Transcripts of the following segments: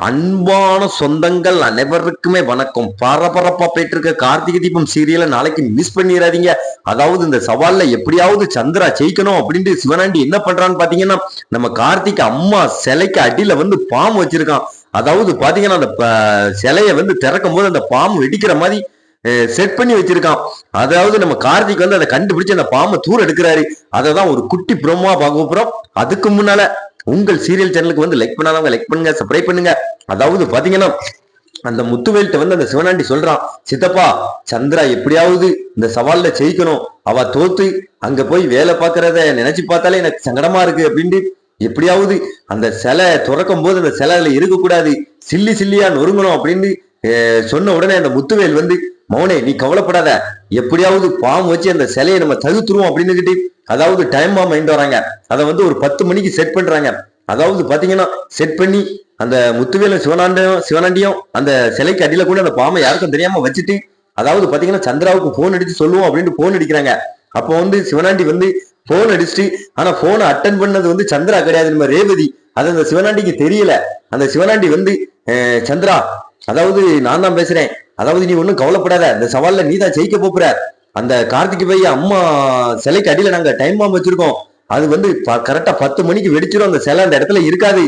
அன்பான சொந்தங்கள் அனைவருக்குமே வணக்கம். பரபரப்பா போயிட்டு இருக்க கார்த்திகை தீபம் சீரியலை நாளைக்கு மிஸ் பண்ணிடாதீங்க. அதாவது இந்த சவால்ல எப்படியாவது சந்திரா ஜெயிக்கணும் அப்படின்ட்டு சிவனாண்டி என்ன பண்றான்னு பாத்தீங்கன்னா, நம்ம கார்த்திக் அம்மா சிலைக்கு அடியில பாம்பு வச்சிருக்கான். அதாவது பாத்தீங்கன்னா அந்த சிலைய திறக்கும் போது அந்த பாம்பு வெடிக்கிற மாதிரி செட் பண்ணி வச்சிருக்கான். அதாவது நம்ம கார்த்திக் அதை கண்டுபிடிச்சு அந்த பாம்பை தூர எடுக்கிறாரு. அததான் ஒரு குட்டி ப்ரோமோவா பார்க்க போறோம். அதுக்கு முன்னால உங்கள் சீரியல் சேனலுக்கு லைக் பண்ணாதவங்க லைக் பண்ணுங்க, சப்ஸ்கிரைப் பண்ணுங்க. அதாவது பாத்தீங்கன்னா அந்த முத்துவேல்கிட்ட அந்த சிவனாண்டி சொல்றான், சித்தப்பா சந்திரா எப்படியாவது இந்த சவால்ல ஜெயிக்கணும், அவ தோத்து அங்க போய் வேலை பார்க்கறத நினைச்சு பார்த்தாலே எனக்கு சங்கடமா இருக்கு அப்படின்ட்டு எப்படியாவது அந்த சிலை துறக்கும் போது அந்த சிலையில இருக்கக்கூடாது, சில்லி சில்லியா நொறுங்கணும் அப்படின்னு சொன்ன உடனே அந்த முத்துவேல் மௌனே நீ கவலைப்படாத, எப்படியாவது பாம்பு வச்சு அந்த சிலையை நம்ம தகுத்துருவோம் அப்படின்னு அதாவது டைம் பாம்பு மைண்ட் வராங்க. அதை ஒரு 10 மணிக்கு செட் பண்றாங்க. அதாவது பாத்தீங்கன்னா செட் பண்ணி அந்த முத்துவேலும் சிவனாண்டியும் அந்த சிலைக்கு அடியில கூட அந்த பாம்பை யாருக்கும் தெரியாம வச்சுட்டு, அதாவது பாத்தீங்கன்னா சந்திராவுக்கு போன் அடிச்சு சொல்லுவோம் அப்படின்ட்டு போன் அடிக்கிறாங்க. அப்போ சிவனாண்டி போன் அடிச்சுட்டு, ஆனா போனை அட்டன் பண்ணது சந்திரா கிடையாது, நம்ம ரேவதி. அது அந்த சிவனாண்டிக்கு தெரியல. அந்த சிவனாண்டி சந்திரா அதாவது நான் தான் பேசுறேன், அதாவது நீ ஒன்னும் கவலைப்படாத, இந்த சவால்ல நீ தான் ஜெயிக்க போற. அந்த கார்த்திகை பைய அம்மா சிலைக்கு அடியில நாங்க டைம் பாம்பு வச்சிருக்கோம், அது கரெக்டா 10 மணிக்கு வெடிச்சிடும், அந்த சிலை அந்த இடத்துல இருக்காது.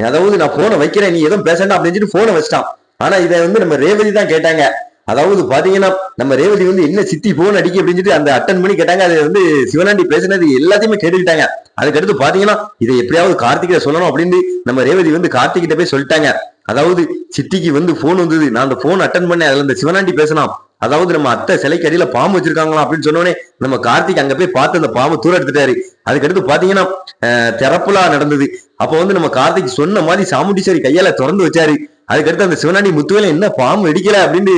அதாவது நான் போனை வைக்கிறேன், நீ எதுவும் பேசண்டா அப்படின்னு சொல்லிட்டு போனை வச்சிட்டான். ஆனா இதை நம்ம ரேவதி தான் கேட்டாங்க. அதாவது பாத்தீங்கன்னா நம்ம ரேவதி என்ன சித்தி போன் அடிக்க அப்படின்னு சொல்லிட்டு அந்த அட்டன் பண்ணி கேட்டாங்க. அது சிவனாண்டி பேசினது எல்லாத்தையுமே கேட்டுக்கிட்டாங்க. அதுக்கடுத்து பாத்தீங்கன்னா இதை எப்படியாவது கார்த்திகை சொல்லணும் அப்படின்னு நம்ம ரேவதி கார்த்திகிட்ட போய் சொல்லிட்டாங்க. அதாவது சித்திக்கு போன் வந்தது, நான் அந்த போன் அட்டன் பண்ணேன், அதுல இந்த சிவனாண்டி பேசலாம், அதாவது நம்ம அத்தை சிலைக்கு அடியில பாம்பு வச்சிருக்காங்களா அப்படின்னு சொன்னோடனே நம்ம கார்த்திக் அங்க போய் பார்த்து அந்த பாம்பு தூர எடுத்துட்டாரு. அதுக்கடுத்து பாத்தீங்கன்னா திறப்புலா நடந்தது. அப்போ நம்ம கார்த்திக் சொன்ன மாதிரி சாமுண்டீஸ்வரி கையால திறந்து வச்சாரு. அதுக்கடுத்து அந்த சிவனாண்டி முத்துவேல என்ன பாம்பு வெடிக்கல அப்படின்னு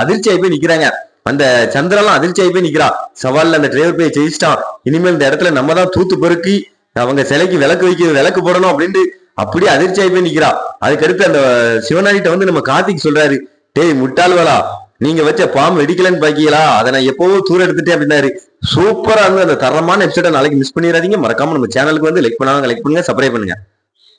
அதிர்ச்சி ஆகி போய் நிக்கிறாங்க. அந்த சந்திரெல்லாம் அதிர்ச்சி ஆகி போய் நிக்கிறா. சவால்ல அந்த டிரைவர் போய் ஜெயிச்சிட்டான், இனிமேல் இந்த இடத்துல நம்ம தான் தூத்து பொறுக்கி அவங்க சிலைக்கு விளக்கு போடணும் அப்படின்ட்டு அப்படியே அதிர்ச்சி ஆகி போய் நிக்கிறா. அதுக்கடுத்து அந்த சிவனாண்டிட்ட நம்ம கார்த்திக் சொல்றாரு, டேய் முட்டாள்வாளா, நீங்க வச்ச பாம்பு வெடிக்கலன்னு பாக்கீங்களா, அதை நான் எப்பவோ தூர எடுத்துட்டேன் அப்படின்னாரு. சூப்பரா அந்த தரமான எபிசோட நாளைக்கு மிஸ் பண்ணிடாதீங்க. மறக்காம நம்ம சேனலுக்கு லைக் பண்ணாங்க, லைக் பண்ணுங்க, சப்ஸ்கிரைப் பண்ணுங்க.